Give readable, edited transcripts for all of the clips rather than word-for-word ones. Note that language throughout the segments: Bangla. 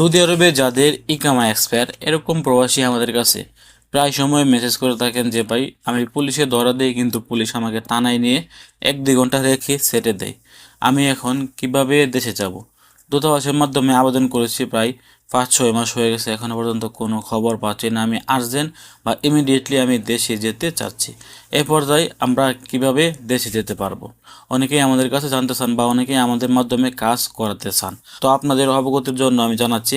সৌদি আরবে যাদের ইকামা এক্সপায়ার এরকম প্রবাসী আমাদের কাছে প্রায় সময় মেসেজ করে থাকেন যে ভাই আমি পুলিশে ধরা দিই কিন্তু পুলিশ আমাকে থানায় নিয়ে 1-2 ঘন্টা রেখে ছেড়ে দেয়। আমি এখন কিভাবে দেশে যাব? দূতাবাসের মাধ্যমে আবেদন করেছি, প্রায় 5-6 মাস হয়ে গেছে, এখনও পর্যন্ত কোনো খবর পাচ্ছি না। আমি আর্জেন্ট বা ইমিডিয়েটলি আমি দেশে যেতে চাচ্ছি। এ পর্যায়ে আমরা কিভাবে দেশে যেতে পারবো? অনেকেই আমাদের কাছে জানতে চান বা অনেকেই আমাদের মাধ্যমে কাজ করাতে চান। তো আপনাদের অবগতির জন্য আমি জানাচ্ছি,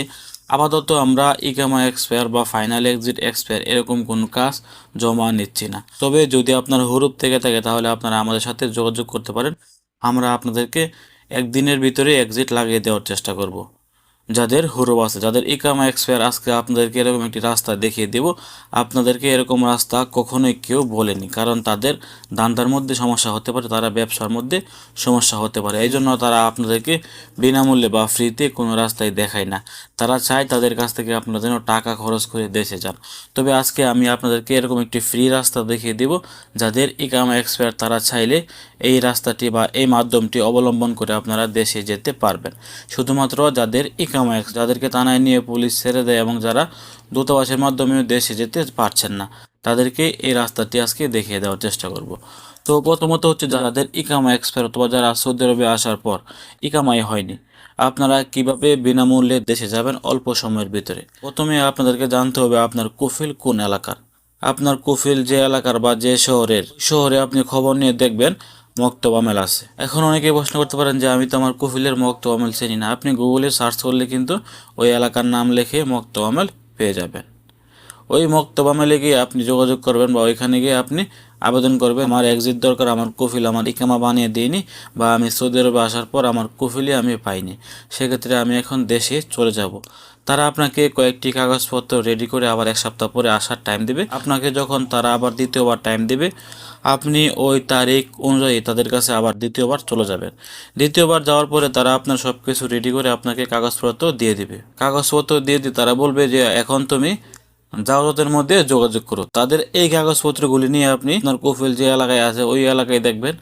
আপাতত আমরা ইকামা এক্সপায়ার বা ফাইনাল এক্সিট এক্সপায়ার এরকম কোনো কাজ জমা নিচ্ছি না। তবে যদি আপনার হুরুপ থেকে থাকে তাহলে আপনারা আমাদের সাথে যোগাযোগ করতে পারেন। আমরা আপনাদেরকে একদিনের ভিতরে এক্সিট লাগিয়ে দেওয়ার চেষ্টা করব। যাদের হুরুপ আছে, যাদের ইকামা এক্সপায়ার, আজকে আপনাদেরকে এরকম একটি রাস্তা দেখিয়ে দেব। আপনাদেরকে এরকম রাস্তা কখনোই কেউ বলেনি, কারণ তাদের দান্দার মধ্যে সমস্যা হতে পারে, তারা ব্যবসার মধ্যে সমস্যা হতে পারে। এই জন্য তারা আপনাদেরকে বিনামূল্যে বা ফ্রিতে কোনো রাস্তায় দেখায় না। তারা চায় তাদের কাছ থেকে আপনারা যেন টাকা খরচ করে দেশে যান। তবে আজকে আমি আপনাদেরকে এরকম একটি ফ্রি রাস্তা দেখিয়ে দেব। যাদের ইকামা এক্সপায়ার তারা চাইলে এই রাস্তাটি বা এই মাধ্যমটি অবলম্বন করে আপনারা দেশে যেতে পারবেন। শুধুমাত্র যাদের যাদেরকে থানায় নিয়ে পুলিশ ছেড়ে দেয় এবং যারা দূতাবাসের মাধ্যমে দেশে যেতে পারছেন না, তাদেরকে এই রাস্তাটি আজকে দেখিয়ে দেওয়ার চেষ্টা করব। তো প্রথমত হচ্ছে যাদের ইকামা এক্সপায়ার অথবা যারা সৌদি আরবে আসার পর ইকামাই হয়নি, আপনারা কিভাবে বিনামূল্যে দেশে যাবেন অল্প সময়ের ভিতরে। প্রথমে আপনাদেরকে জানতে হবে আপনার কফিল কোন এলাকার। আপনার কফিল যে এলাকার বা যে শহরে আপনি খবর নিয়ে দেখবেন মক্তব আমেল আছে। এখন অনেকে প্রশ্ন করতে পারেন যে আমি তো আমার কফিলের মক্তব আমেল চিনি না। আপনি গুগলে সার্চ করলে কিন্তু ওই এলাকার নাম লিখে মক্তব আমেল পেয়ে যাবেন। ওই মক্তব আমেলে গিয়ে আপনি যোগাযোগ করবেন বা ওইখানে গিয়ে আপনি আবেদন করবেন, আমার এক্সিট দরকার, আমার কফিল আমার ইকামা বানিয়ে দিইনি বা আমি সৌদি আরবে আসার পর আমার কফিলই আমি পাইনি, সেক্ষেত্রে আমি এখন দেশে চলে যাব। তারা আপনাকে কয়েকটি কাগজপত্র রেডি করে আবার 1 সপ্তাহ পরে আসার টাইম দিবে। আপনাকে যখন তারা আবার দ্বিতীয়বার টাইম দিবে, আপনি ওই তারিখ অনুযায়ী তাদের কাছে আবার দ্বিতীয়বার চলে যাবেন। দ্বিতীয়বার যাওয়ার পরে তারা আপনার সব কিছু রেডি করে আপনাকে কাগজপত্র দিয়ে দিবে। কাগজপত্র দিয়ে তারা বলবে যে এখন তুমি জাওজাতের মধ্যে যোগাযোগ করো। তাদের এই কাগজপত্রগুলি নিয়ে আপনি আপনার কফিল যে এলাকায় আছে ওই এলাকায় দেখবেন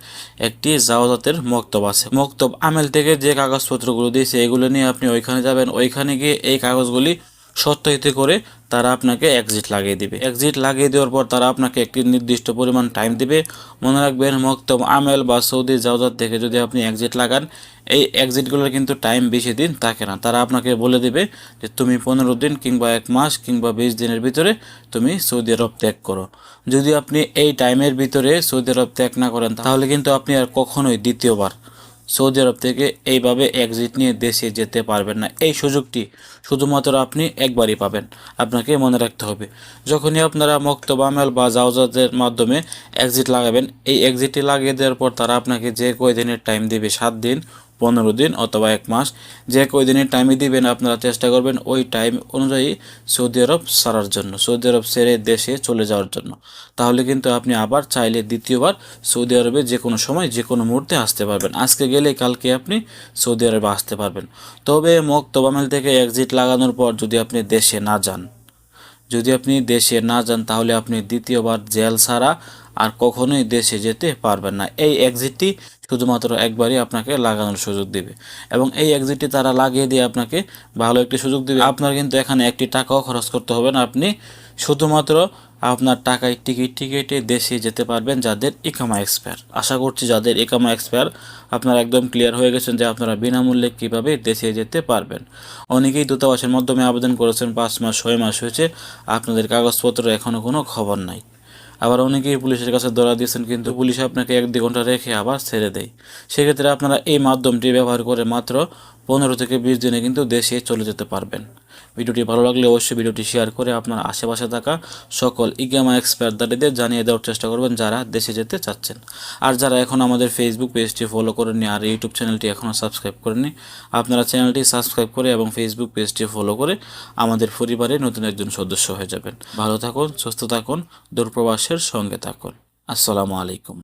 একটি জাওজাতের মক্তব আছে। মক্তব আমেল থেকে যে কাগজপত্রগুলো দিয়েছে এগুলো নিয়ে আপনি ওইখানে যাবেন। ওইখানে গিয়ে এই কাগজগুলি সত্যায়িত করে তারা আপনাকে এক্সিট লাগিয়ে দিবে। এক্সিট লাগিয়ে দেওয়ার পর তারা আপনাকে একটি নির্দিষ্ট পরিমাণ টাইম দিবে। মনে রাখবেন, মক্তব আমেল বা সৌদি জাওজাত থেকে যদি আপনি এক্সিট লাগান, এই এক্সিটগুলোর কিন্তু টাইম বেশি দিন থাকে না। তারা আপনাকে বলে দিবে যে তুমি 15 দিন কিংবা 1 মাস কিংবা 20 দিনের ভিতরে তুমি সৌদি আরব ত্যাগ করো। যদি আপনি এই টাইমের ভিতরে সৌদি আরব ত্যাগ না করেন তাহলে কিন্তু আপনি আর কখনোই দ্বিতীয়বার সৌদি আরব থেকে এইভাবে এক্সিট নিয়ে দেশে যেতে পারবেন না। এই সুযোগটি শুধুমাত্র আপনি একবারই পাবেন, আপনাকে মনে রাখতে হবে। যখনই আপনারা মক্তব আমেল বা জাওজাতের মাধ্যমে এক্সিট লাগাবেন, এই এক্সিটটি লাগিয়ে দেওয়ার পর তারা আপনাকে যে কয়দিনের টাইম দেবে, 7 দিন, 15 দিন অথবা 1 মাস, যে কয়দিনের টাইমই দিবেন আপনারা চেষ্টা করবেন ওই টাইম অনুযায়ী সৌদি আরব ছাড়ার জন্য, সৌদি আরব ছেড়ে দেশে চলে যাওয়ার জন্য। তাহলে কিন্তু আপনি আবার চাইলে দ্বিতীয়বার সৌদি আরবে যে কোনো সময় যে কোনো মুহূর্তে আসতে পারবেন। আজকে গেলে কালকে আপনি সৌদি আরবে আসতে পারবেন। তবে মক্তব আমেল থেকে এক্সিট লাগানোর পর যদি আপনি দেশে না যান, তাহলে আপনি দ্বিতীয়বার জেল ছাড়া আর কখনোই দেশে যেতে পারবেন না। এই এক্সিটটি শুধুমাত্র একবারই আপনাকে লাগানোর সুযোগ দিবে এবং এই এক্সিটটি তারা লাগিয়ে দিয়ে আপনাকে ভালো একটি সুযোগ দিবে। আপনার কিন্তু এখানে একটি টাকাও খরচ করতে হবে না। আপনি শুধুমাত্র আপনার টাকায় টিকিটে দেশে যেতে পারবেন যাদের ইকামা এক্সপায়ার। আশা করছি যাদের ইকামা এক্সপায়ার আপনারা একদম ক্লিয়ার হয়ে গেছেন যে আপনারা বিনামূল্যে কীভাবে দেশে যেতে পারবেন। অনেকেই দূতাবাসের মাধ্যমে আবেদন করেছেন, 5 মাস 6 মাস হয়েছে, আপনাদের কাগজপত্র এখনও কোনো খবর নাই। আবার অনেকেই পুলিশের কাছে ধরা দিয়েছেন কিন্তু পুলিশ আপনাকে 1-2 ঘন্টা রেখে আবার ছেড়ে দেয়। সেক্ষেত্রে আপনারা এই মাধ্যমটি ব্যবহার করে মাত্র 15 থেকে 20 দিনে কিন্তু দেশে চলে যেতে পারবেন। ভিডিওটি ভালো লাগলে অবশ্যই ভিডিওটি শেয়ার করে আপনার আশেপাশে থাকা সকল ইকামা এক্সপায়ারদের জানিয়ে দেওয়ার চেষ্টা করবেন যারা দেশে যেতে চাচ্ছেন। আর যারা এখন আমাদের ফেসবুক পেজটি ফলো করেননি আর ইউটিউব চ্যানেলটি এখনও সাবস্ক্রাইব করেননি, আপনারা চ্যানেলটি সাবস্ক্রাইব করে এবং ফেসবুক পেজটি ফলো করে আমাদের পরিবারে নতুন একজন সদস্য হয়ে যাবেন। ভালো থাকুন, সুস্থ থাকুন, দূরপ্রবাসের সঙ্গে থাকুন। আসসালামু আলাইকুম।